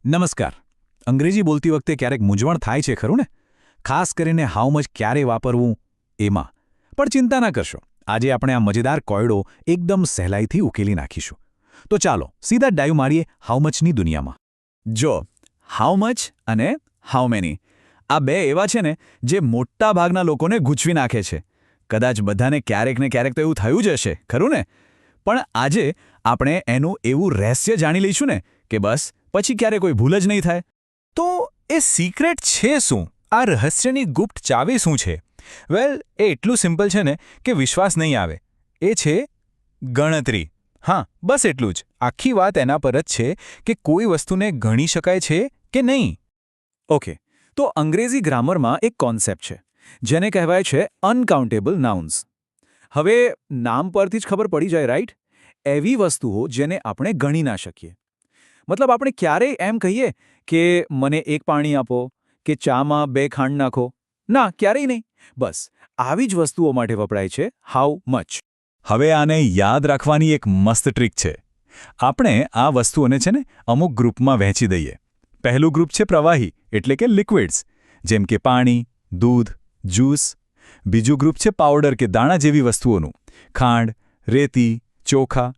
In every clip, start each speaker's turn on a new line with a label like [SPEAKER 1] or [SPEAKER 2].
[SPEAKER 1] નમસ્કાર. અંગ્રેજી બોલતી વખતે ક્યારેક મૂંઝવણ થાય છે ખરું ને? ખાસ કરીને હાઉ મચ ક્યારે વાપરવું એમાં. પણ ચિંતા ના કરશો, આજે આપણે આ મજેદાર કોયડો એકદમ સહેલાઈથી ઉકેલી નાખીશું. તો ચાલો સીધા ડાઈવ મારીએ હાઉ મચની દુનિયામાં.
[SPEAKER 2] જો હાઉ મચ અને હાઉ મેની આ બે એવા છે ને જે મોટા ભાગના લોકોને ગૂંચવી નાખે છે. કદાચ બધાને ક્યારેક ને ક્યારેક તો એવું થયું જ હશે ખરું ને? પણ આજે આપણે એનું એવું રહસ્ય જાણી લઈશું ને કે બસ પછી ક્યારે કોઈ ભૂલ જ નહીં થાય.
[SPEAKER 3] તો એ સિક્રેટ છે શું? આ રહસ્યની ગુપ્ત ચાવી શું છે? વેલ, એ એટલું સિમ્પલ છે ને કે વિશ્વાસ નહીં આવે. એ છે ગણતરી. હા, બસ એટલું જ. આખી વાત એના પર જ છે કે કોઈ વસ્તુને ગણી શકાય છે કે નહીં.
[SPEAKER 2] ઓકે, તો અંગ્રેજી ગ્રામરમાં એક કોન્સેપ્ટ છે જેને કહેવાય છે અનકાઉન્ટેબલ નાઉન્સ. હવે નામ પરથી જ ખબર પડી જાય, રાઈટ? એવી વસ્તુઓ જેને આપણે ગણી ના શકીએ. મતલબ આપણે ક્યારેય એમ કહીએ કે મને એક પાણી આપો કે ચામાં 2 ખાંડ નાખો. ના, ક્યારેય નહીં. બસ આવી જ વસ્તુઓ માટે વપરાય છે હાઉ મચ.
[SPEAKER 1] હવે આને યાદ રાખવાની એક મસ્ત ટ્રીક છે. આપણે આ વસ્તુઓને છે ને અમુક ગ્રુપમાં વહેંચી દઈએ. પહેલું ગ્રુપ છે પ્રવાહી, એટલે કે લિક્વિડ્સ, જેમ કે પાણી, દૂધ, જ્યુસ. બીજું ગ્રુપ છે પાવડર કે દાણા જેવી વસ્તુઓનું, ખાંડ, રેતી, ચોખા.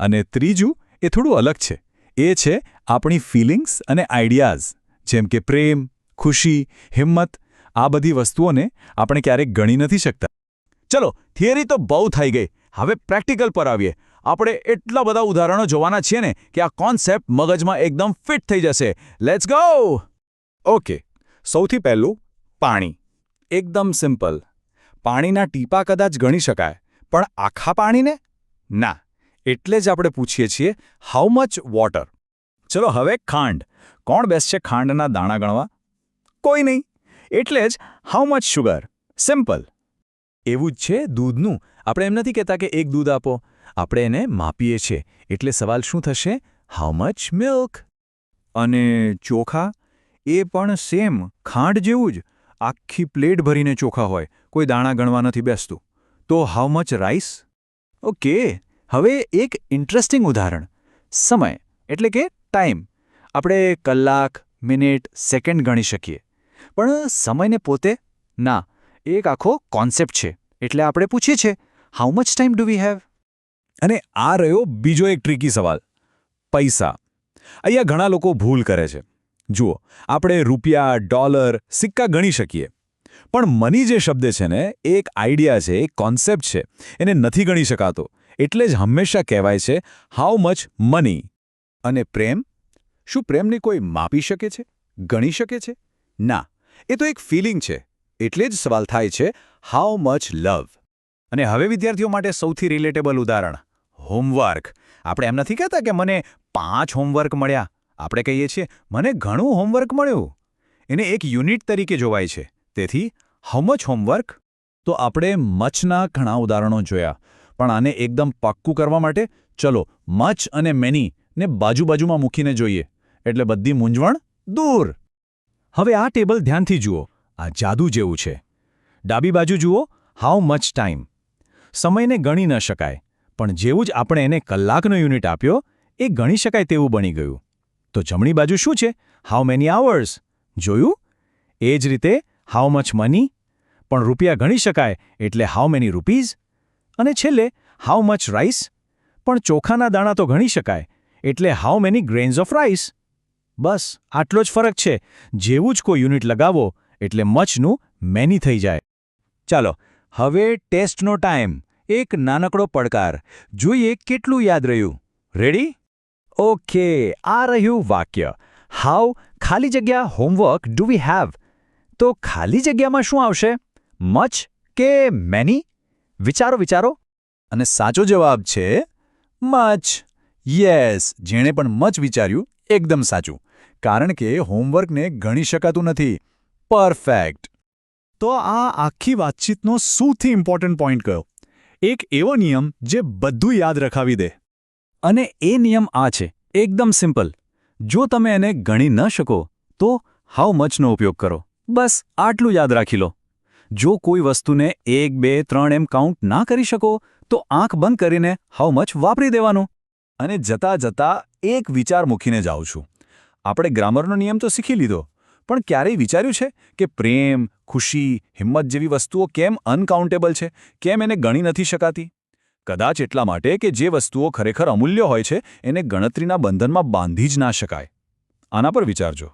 [SPEAKER 1] અને ત્રીજું એ થોડું અલગ છે. એ છે આપણી ફિલિંગ્સ અને આઈડિયાઝ, જેમ કે પ્રેમ, ખુશી, હિંમત. આ બધી વસ્તુઓને આપણે ક્યારેક ગણી નથી શકતા.
[SPEAKER 2] ચલો, થિયરી તો બહુ થઈ ગઈ. હવે પ્રેક્ટિકલ પર આવીએ. આપણે એટલા બધા ઉદાહરણો જોવાના છીએ ને કે આ કોન્સેપ્ટ મગજમાં એકદમ ફિટ થઈ જશે. Let's go! ઓકે, સૌથી પહેલું પાણી. એકદમ સિમ્પલ. પાણીના ટીપા કદાચ ગણી શકાય, પણ આખા પાણીને? ના. એટલે જ આપણે પૂછીએ છીએ હાઉ મચ વોટર. ચલો હવે ખાંડ. કોણ બેસશે ખાંડના દાણા ગણવા? કોઈ નહીં. એટલે જ હાઉ મચ શુગર. સિમ્પલ. એવું જ છે દૂધનું. આપણે એમ નથી કહેતા કે એક દૂધ આપો. આપણે એને માપીએ છીએ. એટલે સવાલ શું થશે? How much milk. અને ચોખા? એ પણ સેમ ખાંડ જેવું જ. આખી પ્લેટ ભરીને ચોખા હોય, કોઈ દાણા ગણવા નથી બેસતું. તો હાઉ મચ રાઈસ? ઓકે, હવે એક ઇન્ટરેસ્ટિંગ ઉદાહરણ. સમય એટલે કે ટાઈમ. આપણે કલાક, મિનિટ, સેકન્ડ ગણી શકીએ. પણ સમયને પોતે? ના, એક આખો કોન્સેપ્ટ છે. એટલે આપણે પૂછીએ છીએ how much time do we have?
[SPEAKER 1] અને આ રહ્યો બીજો એક ટ્રિકી સવાલ, પૈસા. અહીંયા ઘણા લોકો ભૂલ કરે છે. જુઓ, આપણે રૂપિયા, ડોલર, સિક્કા ગણી શકીએ. પણ મની જે શબ્દ છે ને, એ એક આઈડિયા છે, એક કોન્સેપ્ટ છે. એને નથી ગણી શકાતો. એટલે જ હંમેશા કહેવાય છે હાઉ મચ મની. અને પ્રેમ? શું પ્રેમને કોઈ માપી શકે છે? ગણી શકે છે?
[SPEAKER 2] ના, એ તો એક ફિલિંગ છે. એટલે જ સવાલ થાય છે હાઉ મચ લવ. અને હવે વિદ્યાર્થીઓ માટે સૌથી રિલેટેબલ ઉદાહરણ, હોમવર્ક. આપણે એમ નથી કહેતા કે મને 5 હોમવર્ક મળ્યા. આપણે કહીએ છીએ મને ઘણું હોમવર્ક મળ્યું. એને એક યુનિટ તરીકે જોવાય છે. તેથી હાઉ મચ હોમવર્ક?
[SPEAKER 1] તો આપણે મચના ઘણા ઉદાહરણો જોયા. પણ આને એકદમ પાક્કું કરવા માટે ચલો મચ અને મેની ને બાજુબાજુમાં મૂકીને જોઈએ. એટલે બધી મૂંઝવણ દૂર. હવે આ ટેબલ ધ્યાનથી જુઓ. આ જાદુ જેવું છે. ડાબી બાજુ જુઓ, હાઉ મચ ટાઈમ. સમયને ગણી ન શકાય, પણ જેવું જ આપણે એને કલાકનો યુનિટ આપ્યો, એ ગણી શકાય તેવું બની ગયું. તો જમણી બાજુ શું છે? How many hours. જોયું? એ જ રીતે હાઉ મચ મની. પણ રૂપિયા ગણી શકાય એટલે હાઉ મેની રૂપીઝ. અને છેલ્લે હાઉ મચ રાઈસ. પણ ચોખાના દાણા તો ગણી શકાય એટલે how many grains of rice. બસ આટલો જ ફરક છે. જેવું જ કોઈ યુનિટ લગાવો એટલે મચનું મેની થઈ જાય. ચાલો હવે ટેસ્ટનો ટાઈમ. એક નાનકડો પડકાર. જોઈએ કેટલું યાદ રહ્યું. રેડી? ઓકે, આ રહ્યું વાક્ય. હાઉ ખાલી જગ્યા હોમવર્ક ડુ વી હેવ. તો ખાલી જગ્યામાં શું આવશે? મચ કે મેની? વિચારો વિચારો. અને સાચો જવાબ છે મચ. યસ, જેણે પણ મચ વિચાર્યું એકદમ સાચું. કારણ કે હોમવર્કને ગણી શકાતું નથી. પરફેક્ટ.
[SPEAKER 3] તો આ આખી વાતચીતનો સૌથી ઇમ્પોર્ટન્ટ પોઈન્ટ કયો? એક એવો નિયમ જે બધું યાદ રખાવી દે.
[SPEAKER 2] અને એ નિયમ આ છે, એકદમ સિમ્પલ. જો તમે એને ગણી ન શકો તો હાઉ મચનો ઉપયોગ કરો. બસ આટલું યાદ રાખી લો. જો કોઈ વસ્તુને 1, 2, 3 એમ કાઉન્ટ ના કરી શકો તો આંખ બંધ કરીને હાઉ મચ વાપરી દેવાનું.
[SPEAKER 1] અને જતા જતા એક વિચાર મૂકીને જાઉં છું. આપણે ગ્રામરનો નિયમ તો શીખી લીધો, પણ ક્યારેય વિચાર્યું છે કે પ્રેમ, ખુશી, હિંમત જેવી વસ્તુઓ કેમ અનકાઉન્ટેબલ છે, કેમ એને ગણી નથી શકાતી? કદાચ એટલા માટે કે જે વસ્તુઓ ખરેખર અમૂલ્ય હોય છે એને ગણતરીના બંધનમાં બાંધી જ ના શકાય. આના પર વિચારજો.